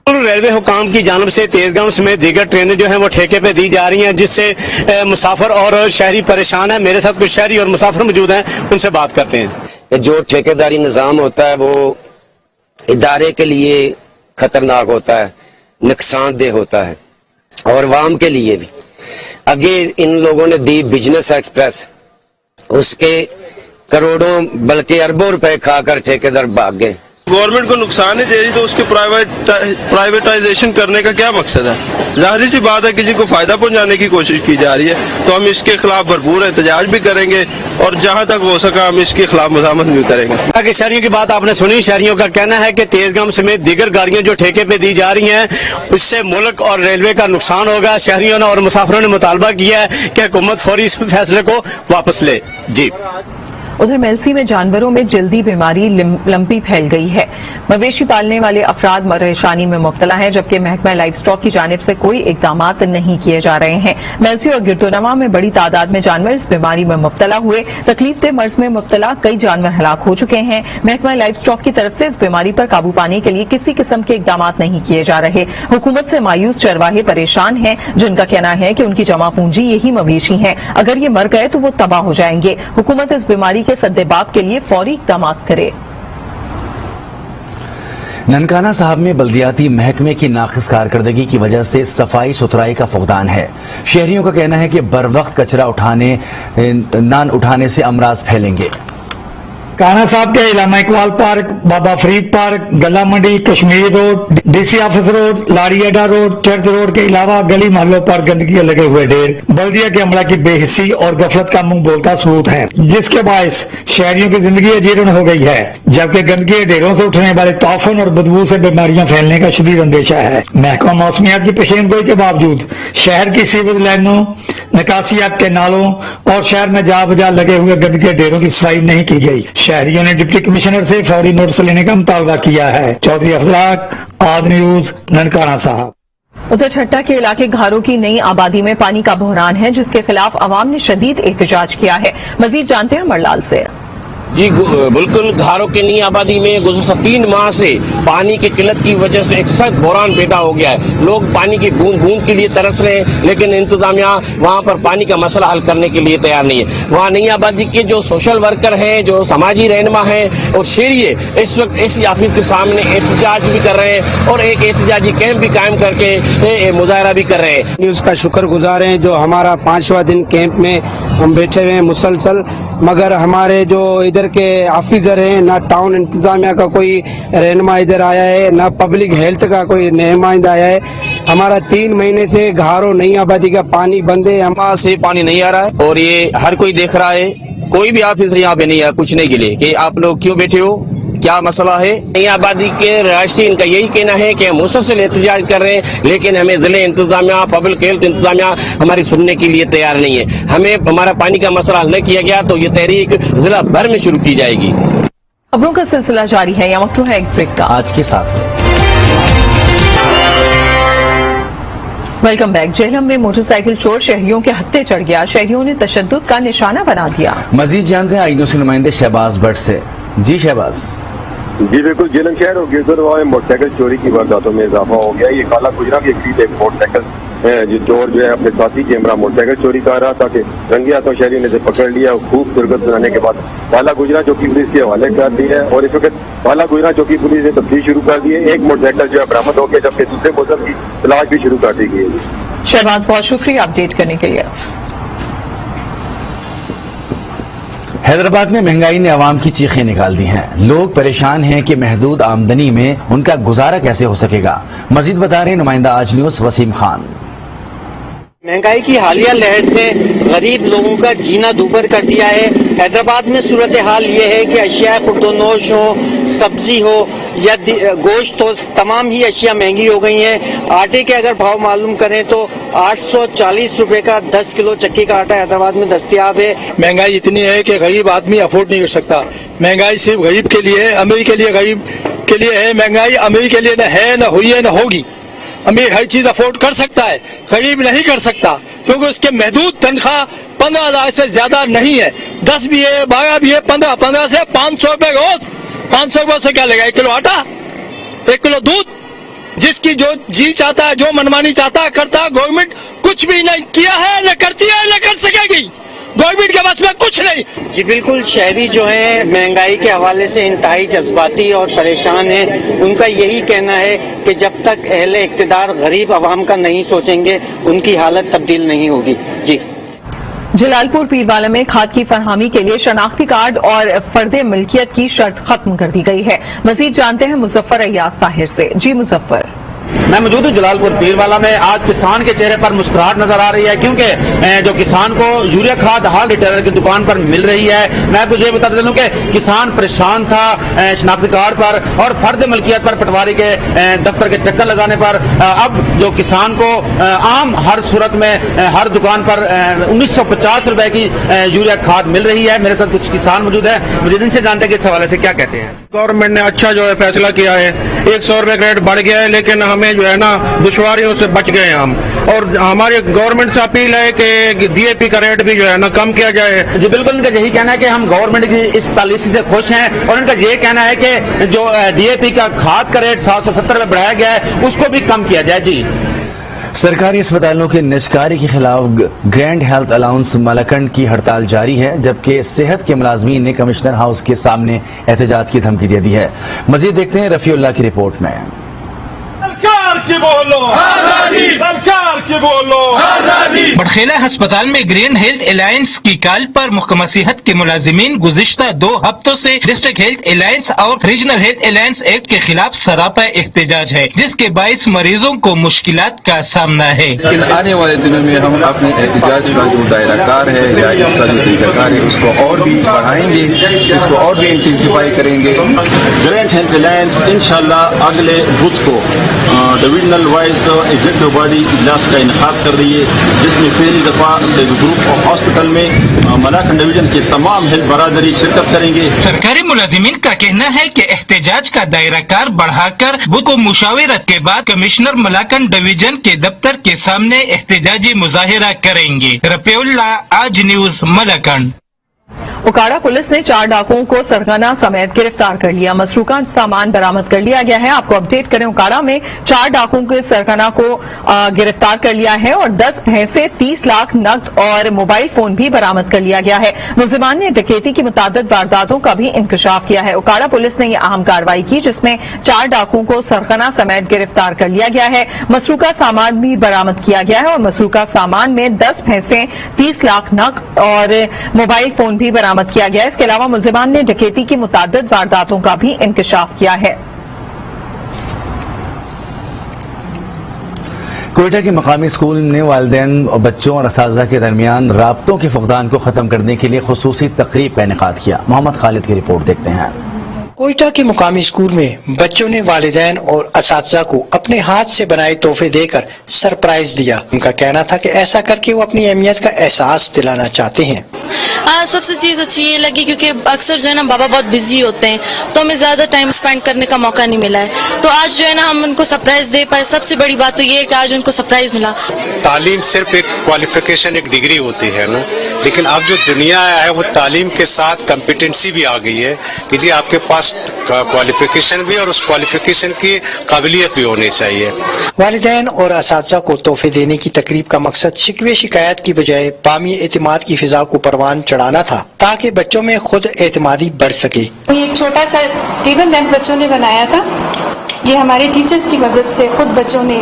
रेलवे हुकाम की जानब से तेजगाम समेत दीगर ट्रेनें जो हैं वो ठेके पे दी जा रही हैं, जिससे मुसाफिर और शहरी परेशान है। मेरे साथ कुछ शहरी और मुसाफिर मौजूद हैं, उनसे बात करते हैं। जो ठेकेदारी निज़ाम होता है वो इदारे के लिए खतरनाक होता है, नुकसानदेह होता है और वाम के लिए भी। आगे इन लोगों ने दी बिजनेस एक्सप्रेस, उसके करोड़ों बल्कि अरबों रुपए खाकर ठेकेदार भाग गए। गवर्नमेंट को नुकसान ही दे रही तो उसके प्राइवेटाइजेशन करने का क्या मकसद है? जाहिर सी बात है किसी को फायदा पहुंचाने की कोशिश की जा रही है, तो हम इसके खिलाफ भरपूर एहतजाज भी करेंगे और जहां तक हो सका हम इसके खिलाफ मज़ामत भी करेंगे। आगे शहरियों की बात आपने सुनी। शहरियों का कहना है कि तेजगाम समेत दीगर गाड़ियां जो ठेके पे दी जा रही हैं उससे मुल्क और रेलवे का नुकसान होगा। शहरियों ने और मुसाफिरों ने मुतालबा किया है कि हुकूमत फौरी इस फैसले को वापस ले। जी, उधर मेलसी में जानवरों में जल्दी बीमारी लंपी फैल गई है। मवेशी पालने वाले अफराद परेशानी में मुब्तला हैं, जबकि महकमा लाइफ स्टॉक की जानिब से कोई इकदाम नहीं किए जा रहे हैं। मेलसी और गिरदोनवा में बड़ी तादाद में जानवर इस बीमारी में मुब्तला हुए। तकलीफ दे मर्ज में मुब्तला कई जानवर हलाक हो चुके हैं। महकमा लाइफ स्टॉक की तरफ से इस बीमारी पर काबू पाने के लिए किसी किस्म के इकदाम नहीं किए जा रहे। हुकूमत से मायूस चरवाहे परेशान हैं, जिनका कहना है कि उनकी जमा पूंजी यही मवेशी हैं। अगर ये मर गए तो वो तबाह हो जाएंगे। हुकूमत इस बीमारी के सद्देबाब के लिए फौरी इक़दाम करे। ननकाना साहब में बल्दियाती महकमे की नाक़िस कारकर्दगी की वजह से सफाई सुथराई का फुकदान है। शहरियों का कहना है कि बरवक्त कचरा न उठाने से अमराज फैलेंगे। काना साहब के Allama Iqbal park, Baba Farid park, Ghalla Mandi, Kashmir road, DC office road, Lari Adda road, church road के अलावा गली मोहल्लों पर गंदगी लगे हुए ढेर बल्दिया के अमला की बेहिस्सी और गफलत का मुंह बोलता सबूत है, जिसके बायस शहरियों की जिंदगी अजीर्ण हो गई है, जबकि गंदगी ढेरों से उठने वाले तौफन और बदबू से बीमारियां फैलने का शदीद अंदेशा है। महकमा मौसमियात की पेशेनगोई के बावजूद शहर की सीवेज लाइनों, निकासियात के नालों और शहर में जा बजा लगे हुए गंदगी ढेरों की सफाई नहीं की गई। शहरियों ने डिप्टी कमिश्नर से फौरी नोटिस लेने का मुतालबा किया है। चौधरी अफजलाक, आज न्यूज, ननकाना साहब। उधर ठट्टा के इलाके घारों की नई आबादी में पानी का बहरान है, जिसके खिलाफ अवाम ने शदीद एहतजाज किया है। मजीद जानते हैं मरलाल से। जी बिल्कुल, घारों की नई आबादी में गुज़श्ता 3 माह से पानी की किल्लत की वजह से एक सख्त बहरान पैदा हो गया है। लोग पानी की बूंद बूंद के लिए तरस रहे हैं, लेकिन इंतजामिया वहाँ पर पानी का मसला हल करने के लिए तैयार नहीं है। वहाँ नई आबादी के जो सोशल वर्कर हैं, जो समाजी रहनुमा हैं और शहरिये इस वक्त इसी ऑफिस के सामने एहतजाज भी कर रहे हैं और एक एहतजाजी कैंप भी कायम करके मुजाहरा भी कर रहे हैं। न्यूज़ का शुक्रगुजार हैं जो हमारा 5वां दिन कैंप में हम बैठे हुए हैं मुसलसल, मगर हमारे जो इधर के ऑफिसर हैं, ना टाउन इंतजामिया का कोई रहनुमा इधर आया है, ना पब्लिक हेल्थ का कोई नुमाइंदा आया है। हमारा 3 महीने से घारों नई आबादी का पानी बंद है, वहाँ से पानी नहीं आ रहा है और ये हर कोई देख रहा है। कोई भी ऑफिसर यहाँ पे नहीं है पूछने के लिए कि आप लोग क्यों बैठे हो, क्या मसला है। नई आबादी के रहायशी इनका यही कहना है कि हम मुसलसल एहतजाज कर रहे हैं, लेकिन हमें जिले इंतजामिया, पब्लिक हेल्थ इंतजामिया हमारी सुनने के लिए तैयार नहीं है। हमें हमारा पानी का मसला हल नहीं किया गया तो ये तहरीक जिला भर में शुरू की जाएगी। खबरों का सिलसिला जारी है, यहाँ वक्त है एक ब्रेक का। आज के साथ वेलकम बैक। जेहलम में मोटरसाइकिल चोर शहरियों के हत्थे चढ़ गया, शहरियों ने तशद्दुद का निशाना बना दिया। मजीद जानते हैं आई न्यूज़ के नुमाइंदे शहबाज भट्ट से। जी शहबाज। जी बिल्कुल, जेलम शहर और गिरदरवा में मोटरसाइकिल चोरी की वारदातों में इजाफा हो गया। ये काला गुजरा के करीब एक मोटरसाइकिल जो चोर जो है अपने साथी के हमरा मोटरसाइकिल चोरी कर रहा था कि रंगे हाथों शहरी ने पकड़ लिया। खूब दुर्गत बनाने के बाद काला गुजरा चौकी पुलिस के हवाले कर दी है और इस वक्त काला गुजरा चौकी पुलिस ने तफ्तीश शुरू कर दी है। एक मोटरसाइकिल जो है बरामद हो गया, जबकि दूसरे मुलजिम की तलाश भी शुरू कर दी गई है। शहबाज, बहुत शुक्रिया अपडेट करने के लिए। हैदराबाद में महंगाई ने आवाम की चीखें निकाल दी हैं। लोग परेशान हैं कि महदूद आमदनी में उनका गुजारा कैसे हो सकेगा। मजीद बता रहे नुमाइंदा आज न्यूज़ वसीम खान। महंगाई की हालिया लहर ने गरीब लोगों का जीना दूभर कर दिया है। हैदराबाद में सूरत हाल ये है कि अशिया खुर्दोनोश हो, सब्जी हो या गोश्त हो, तमाम ही अशिया महंगी हो गई हैं। आटे के अगर भाव मालूम करें तो 840 रुपए का 10 किलो चक्की का आटा हैदराबाद में दस्तयाब है। महंगाई इतनी है कि गरीब आदमी अफोर्ड नहीं कर सकता। महंगाई सिर्फ गरीब के लिए है, अमीर के लिए गरीब के लिए है। महंगाई अमीर के लिए न है, न हुई है, न होगी। अमीर हर चीज अफोर्ड कर सकता है, गरीब नहीं कर सकता, क्योंकि उसके महदूद तनख्वाह 15,000 से ज्यादा नहीं है। 10 भी है, 12 भी है, 15 से 500 रुपए रोज। 500 रुपए से क्या लेगा? 1 किलो आटा, 1 किलो दूध। जिसकी जो जी चाहता है, जो मनमानी चाहता है करता है। गवर्नमेंट कुछ भी नहीं किया है, न करती है, न कर सकेगी। गवर्नमेंट के पास में कुछ नहीं। जी बिल्कुल, शहरी जो है महंगाई के हवाले से इंतहाई जज्बाती और परेशान है। उनका यही कहना है कि जब तक अहले इक्तदार गरीब अवाम का नहीं सोचेंगे उनकी हालत तब्दील नहीं होगी। जी। जलालपुर पीरवाला में खाद की फरहमी के लिए शनाख्ती कार्ड और फर्दे मिल्कियत की शर्त खत्म कर दी गई है। मजीद जानते हैं मुजफ्फर अय्याज ताहिर से। जी मुजफ्फर। मैं मौजूद हूँ जलालपुर पीरवाला में। आज किसान के चेहरे पर मुस्कुराहट नजर आ रही है, क्योंकि जो किसान को यूरिया खाद हाल रिटेलर की दुकान पर मिल रही है। मैं आपको ये बताते चलूं कि किसान परेशान था शनाख्ती कार्ड पर और फर्द मलकियत पर पटवारी के दफ्तर के चक्कर लगाने पर। अब जो किसान को आम हर सूरत में हर दुकान पर 1950 रुपए की यूरिया खाद मिल रही है। मेरे साथ कुछ किसान मौजूद है, मुझे इनसे जानते हैं कि इस हवाले से क्या कहते हैं। गवर्नमेंट ने अच्छा जो है फैसला किया है। 100 रुपए रेट बढ़ गया है, लेकिन हमें जो है ना दुश्वारियों से बच गए हम। और हमारी गवर्नमेंट से अपील है कि DAP का रेट भी जो है ना कम किया जाए। जी बिल्कुल, इनका यही कहना है कि हम गवर्नमेंट की इस पॉलिसी से खुश हैं और इनका ये कहना है कि जो DAP का खाद का रेट 770 रुपए बढ़ाया गया है उसको भी कम किया जाए। जी। सरकारी अस्पतालों के निजकारी के खिलाफ ग्रैंड हेल्थ अलाउंस मलकंड की हड़ताल जारी है, जबकि सेहत के मुलाजमीन ने कमिश्नर हाउस के सामने एहतजाज की धमकी दे दी है। मजीद देखते हैं रफीउल्लाह की रिपोर्ट में। बड़खेला अस्पताल में ग्रैंड हेल्थ अलायंस की कॉल पर महकमा सेहत के मुलाजिमीन गुज़िश्ता 2 हफ्तों से डिस्ट्रिक्ट हेल्थ अलायंस और रीजनल हेल्थ अलायंस एक्ट के खिलाफ सरापा एहतजाज है, जिसके बाइस मरीजों को मुश्किलात का सामना है। इन आने वाले दिनों में हम अपने एहतजाज का जो दायरा कार है या इसका जो तरीकाकार है उसको और भी बढ़ाएंगे, इसको और भी इंटेंसिफाई करेंगे। ग्रैंड हेल्थ अलायंस इंशाल्लाह अगले बुध को डिविजनल वाइज एग्जीक्यूटिव बॉडी इजलास का इनेकाद कर रही है, जिसमें पहली दफा सैयद ग्रुप ऑफ हॉस्पिटल में मलाकंड डिवीजन के तमाम हेल्थ बरादरी शिरकत करेंगे। सरकारी मुलाजिमीन का कहना है कि एहतजाज का दायरा कार बढ़ाकर बुध को मुशावरत के बाद कमिश्नर मलाकंड डिवीजन के दफ्तर के सामने एहतजाजी मुजाहिरा करेंगे। रफीउल्लाह, आज न्यूज, मलाकंड। उकाड़ा पुलिस ने 4 डाकुओं को सरगना समेत गिरफ्तार कर लिया। मसरूका सामान बरामद कर लिया गया है। आपको अपडेट करें, उकाड़ा में 4 डाकुओं के सरगना को गिरफ्तार कर लिया है और 10 भैंसे, 30 लाख नकद और मोबाइल फोन भी बरामद कर लिया गया है। मुलजिमान ने डकैती की मुतादिद वारदातों का भी इंकशाफ किया है। उकाड़ा पुलिस ने यह अहम कार्रवाई की जिसमें 4 डाकुओं को सरगना समेत गिरफ्तार कर लिया गया है। मसरूका सामान भी बरामद किया गया है और मसरूका सामान में 10 भैंसे, 30 लाख नकद और मोबाइल फोन भी बरामद किया गया है। इसके अलावा मुलजिमान ने डकैती की मुतादिद वारदातों का भी इंकशाफ किया है। कोयटा के मकामी स्कूल ने वालिदैन और बच्चों और असातिज़ा के दरमियान राब्तों के फुक़दान को ख़त्म करने के लिए खुसूसी तक़रीब का इनेकाद किया। मोहम्मद खालिद की रिपोर्ट देखते हैं। कोयटा के मुकामी स्कूल में बच्चों ने वालिदैन और असातिज़ा को अपने हाथ से बनाए तोहफे देकर सरप्राइज दिया। उनका कहना था कि ऐसा करके वो अपनी अहमियत का एहसास दिलाना चाहते हैं। सबसे चीज अच्छी ये लगी क्योंकि अक्सर जो है ना बाबा बहुत बिजी होते हैं तो हमें ज्यादा टाइम स्पेंड करने का मौका नहीं मिला है, तो आज जो है ना हम उनको सरप्राइज दे पाए। सबसे बड़ी बात तो ये है कि आज उनको सरप्राइज मिला। तालीम सिर्फ एक क्वालिफिकेशन, एक डिग्री होती है ना, लेकिन अब जो दुनिया है वो तालीम के साथ कॉम्पिटेंसी भी आ गई है कि जी आपके पास क्वालिफिकेशन भी और उस क्वालिफिकेशन की काबिलियत भी होनी चाहिए। वालिदैन और असातिज़ा को तोहफे देने की तकरीब का मकसद शिकवे शिकायत की बजाय बामी एतमाद की फिजा को परवान चढ़ाना था ताकि बच्चों में खुद एतमादी बढ़ सके। एक छोटा सा टेबल लैंप बच्चों ने बनाया था। ये हमारे टीचर्स की मदद से खुद बच्चों ने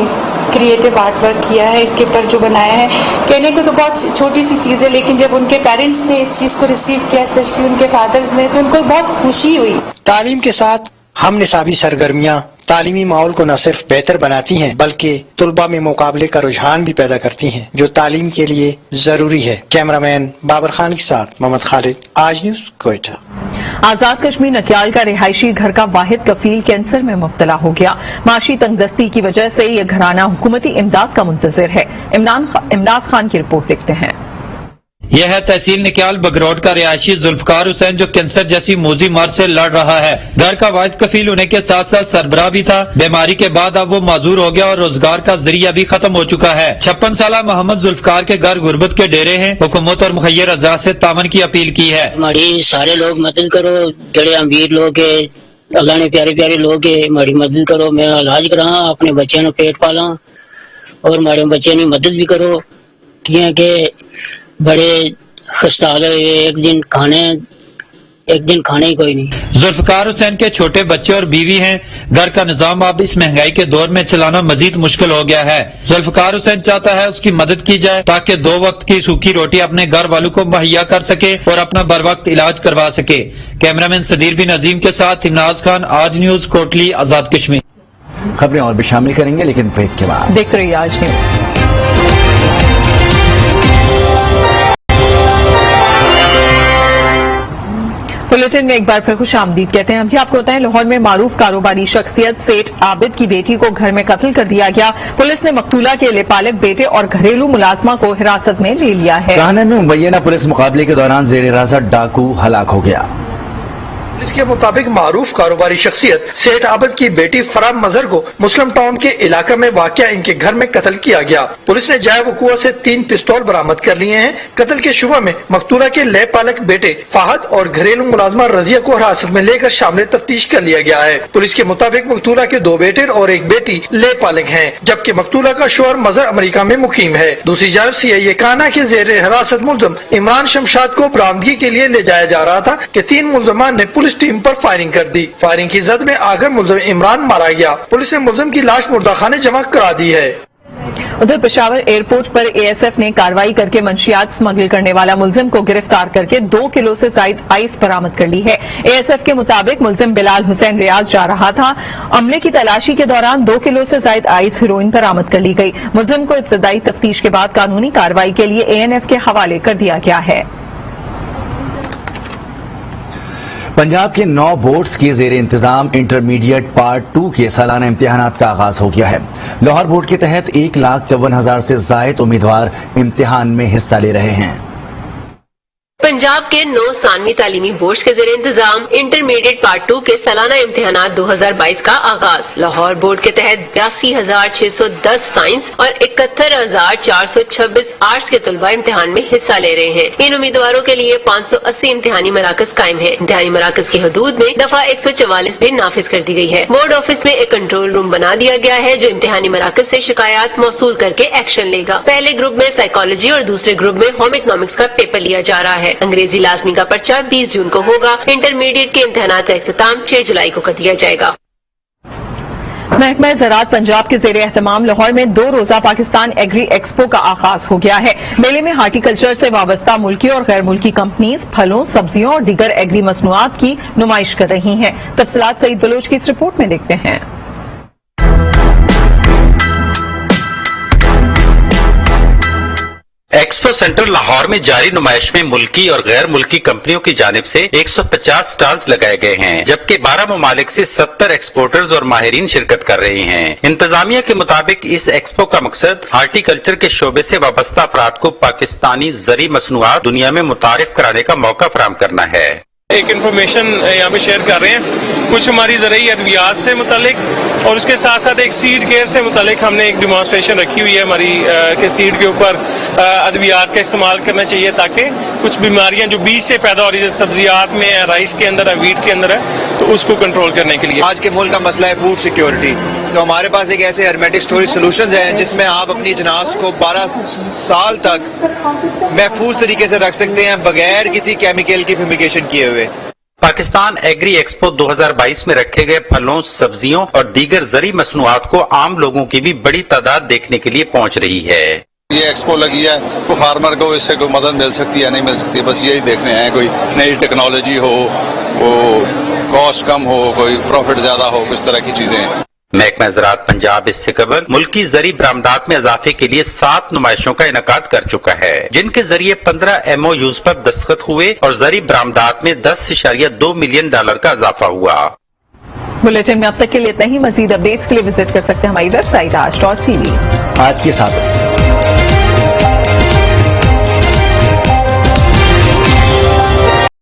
क्रिएटिव आर्ट वर्क किया है। इसके ऊपर जो बनाया है, कहने को तो बहुत छोटी सी चीज़ है, लेकिन जब उनके पेरेंट्स ने इस चीज़ को रिसीव किया, स्पेशली उनके फादर्स ने, तो उनको बहुत खुशी हुई। तालीम के साथ हम निसाबी सरगर्मियाँ तालीमी माहौल को न सिर्फ बेहतर बनाती हैं बल्कि तुलबा में मुकाबले का रुझान भी पैदा करती हैं जो तालीम के लिए जरूरी है। कैमरामैन बाबर खान के साथ मोहम्मद खालिद, आज न्यूज, कोयटा। आजाद कश्मीर नकियाल का रिहायशी घर का वाहिद कफील कैंसर में मुब्तला हो गया। माशी तंगदस्ती की वजह से यह घराना हुकूमती इमदाद का मुंतजिर है। इमराज खान की रिपोर्ट देखते हैं। यह है तहसील निक्याल बगरौड का रिहायशी जुल्फकार हुसैन जो कैंसर जैसी मोजी मार से लड़ रहा है। घर का वाहिद कफील होने के साथ साथ सरबराह भी था। बीमारी के बाद अब वो माजूर हो गया और रोजगार का जरिया भी खत्म हो चुका है। 56 साल मोहम्मद जुल्फकार के घर गुर्बत के डेरे हैं। हुकूमत और मुखैर अज़ा से तावन की अपील की है। हमारी सारे लोग मदद करो, बड़े अमीर लोग है, अल्लाह ने प्यारे प्यारे लोग है, हमारी मदद करो। मैं इलाज करा, अपने बच्चे ने पेट पाला और हमारे बच्चे ने मदद भी करो कि बड़े खस्ताल एक दिन खाने ही कोई नहीं। जुल्फकार हुसैन के छोटे बच्चे और बीवी हैं। घर का निजाम अब इस महंगाई के दौर में चलाना मजीद मुश्किल हो गया है। जुल्फकार हुसैन चाहता है उसकी मदद की जाए ताकि 2 वक्त की सूखी रोटी अपने घर वालों को मुहैया कर सके और अपना बर वक्त इलाज करवा सके। कैमरामैन सदीर बिन अजीम के साथ इमराज खान, आज न्यूज, कोटली, आजाद कश्मीर। खबरें और भी शामिल करेंगे लेकिन ब्रेक के बाद। देखते रहिए आज न्यूज। बुलेटिन में एक बार फिर खुश आमदीद कहते हैं। अभी आपको बताएं, लाहौर में मारूफ कारोबारी शख्सियत सेठ आबिद की बेटी को घर में कत्ल कर दिया गया। पुलिस ने मकतूला के लेपालक बेटे और घरेलू मुलाजमा को हिरासत में ले लिया है। राहने में मुबैना पुलिस मुकाबले के दौरान जेर हिरासत डाकू हलाक हो गया। पुलिस के मुताबिक मारूफ कारोबारी शख्सियत सेठ आबिद की बेटी फराम मजहर को मुस्लिम टाउन के इलाके में वाक़या इनके घर में कत्ल किया गया। पुलिस ने जाए वकुआ से 3 पिस्तौल बरामद कर लिए हैं। कत्ल के शुबा में मकतूला के ले पालक बेटे फाहद और घरेलू मुलाजमा रजिया को हिरासत में लेकर शामिल तफ्तीश कर लिया गया है। पुलिस के मुताबिक मकतूला के 2 बेटे और 1 बेटी ले पालक हैं, जबकि मकतूला का शोहर मजहर अमेरिका में मुकीम है। दूसरी जानब सीआईए काना के जेर हिरासत मुलजम इमरान शमशाद को बरामदगी के लिए ले जाया जा रहा था कि 3 मुलजमान ने पुलिस टीम पर फायरिंग कर दी। फायरिंग की जद में आकर मुलजिम इमरान मारा गया। पुलिस ने मुलजिम की लाश मुर्दाखाने जमा करा दी है। उधर पेशावर एयरपोर्ट पर एएसएफ ने कार्रवाई करके मंशियात स्मगल करने वाला मुलजिम को गिरफ्तार करके 2 किलो से ज्यादा आइस बरामद कर ली है। एएसएफ के मुताबिक मुलजिम बिलाल हुसैन रियाज जा रहा था। अमले की तलाशी के दौरान 2 किलो से ज्यादा आइस हेरोइन बरामद कर ली गई। मुलजिम को इब्तदाई तफ्तीश के बाद कानूनी कार्रवाई के लिए एएनएफ के हवाले कर दिया गया है। पंजाब के 9 बोर्ड्स के जेर इंतजाम इंटरमीडिएट पार्ट 2 के सालाना इम्तिहानात का आगाज हो गया है। लाहौर बोर्ड के तहत 1,54,000 से जायद उम्मीदवार इम्तिहान में हिस्सा ले रहे हैं। पंजाब के 9 सानवी तालीमी बोर्ड के ज़ेरे इंतजाम इंटरमीडिएट पार्ट 2 के सालाना इम्तिहानात 2022 का आगाज। लाहौर बोर्ड के तहत 82,610 साइंस और 71,426 आर्ट्स के तलबा इम्तिहान में हिस्सा ले रहे हैं। इन उम्मीदवारों के लिए 580 इम्तिहानी मराकज कायम है। इम्तिहानी मराकज की हदूद में दफा 144 भी नाफिज कर दी गई है। बोर्ड ऑफिस में एक कंट्रोल रूम बना दिया गया है जो इम्तिहानी मराकज से शिकायत मौसूल करके एक्शन लेगा। पहले ग्रुप में साइकोलॉजी और दूसरे ग्रुप में होम इकोनॉमिक्स का पेपर लिया जा रहा है। अंग्रेजी लाजमी का पर्चा 20 जून को होगा। इंटरमीडिएट के इम्तिहानात का इख्तिताम 6 जुलाई को कर दिया जाएगा। महकमा ज़राअत पंजाब के ज़ेरे एहतमाम लाहौर में 2 रोजा पाकिस्तान एग्री एक्सपो का आगाज हो गया है। मेले में हार्टिकल्चर से वाबस्ता मुल्की और गैर मुल्की कंपनीज फलों, सब्जियों और दीगर एग्री मसनूआत की नुमाइश कर रही हैं। तफसीलात सईद बलोच की इस रिपोर्ट में देखते हैं। एक्सपो सेंटर लाहौर में जारी नुमाइश में मुल्की और गैर मुल्की कंपनियों की जानिब से 150 स्टॉल्स लगाए गए हैं, जबकि 12 ममालिक से 70 एक्सपोर्टर्स और माहिरीन शिरकत कर रहे हैं। इंतजामिया के मुताबिक इस एक्सपो का मकसद हार्टिकल्चर के शोबे से वाबस्ता अफराद को पाकिस्तानी ज़री मसनूआत दुनिया में मुतारिफ कराने का मौका फराहम करना है। एक इन्फॉर्मेशन यहाँ पे शेयर कर रहे हैं, कुछ हमारी ज़रूरी अद्वियात से मुतालिक और उसके साथ साथ एक सीड केयर से मुतालिक हमने एक डिमॉन्स्ट्रेशन रखी हुई है हमारी के सीड के ऊपर अद्वियात का इस्तेमाल करना चाहिए ताकि कुछ बीमारियां जो बीज से पैदा हो रही है, सब्जियात में है, राइस के अंदर है, वीट के अंदर है, तो उसको कंट्रोल करने के लिए। आज के मुल्क का मसला है फूड सिक्योरिटी, तो हमारे पास एक ऐसे हर्मेटिक स्टोरेज सॉल्यूशंस हैं जिसमें आप अपनी अजनास को 12 साल तक महफूज तरीके से रख सकते हैं बगैर किसी केमिकल की फ्यूमिगेशन किए हुए। पाकिस्तान एग्री एक्सपो 2022 में रखे गए फलों, सब्जियों और दीगर ज़री मसनूआत को आम लोगों की भी बड़ी तादाद देखने के लिए पहुंच रही है। ये एक्सपो लगी है, वो फार्मर को इससे कोई मदद मिल सकती है नहीं मिल सकती, बस यही देखने हैं कोई नई टेक्नोलॉजी हो, वो कॉस्ट कम हो, कोई प्रॉफिट ज्यादा हो, किस तरह की चीजें। महकमा ज़राअत पंजाब इससे कबल मुल्की ज़री बरामदात में इजाफे के लिए 7 नुमाइशों का इनेकाद कर चुका है, जिनके जरिए 15 MOUs पर दस्तखत हुए और ज़री बरामदात में $10.2 मिलियन का इजाफा हुआ। बुलेटिन में अब तक के लिए इतना ही। मजीद अपडेट्स के लिए विजिट कर सकते हैं हमारी वेबसाइट आज.tv। आज के साथ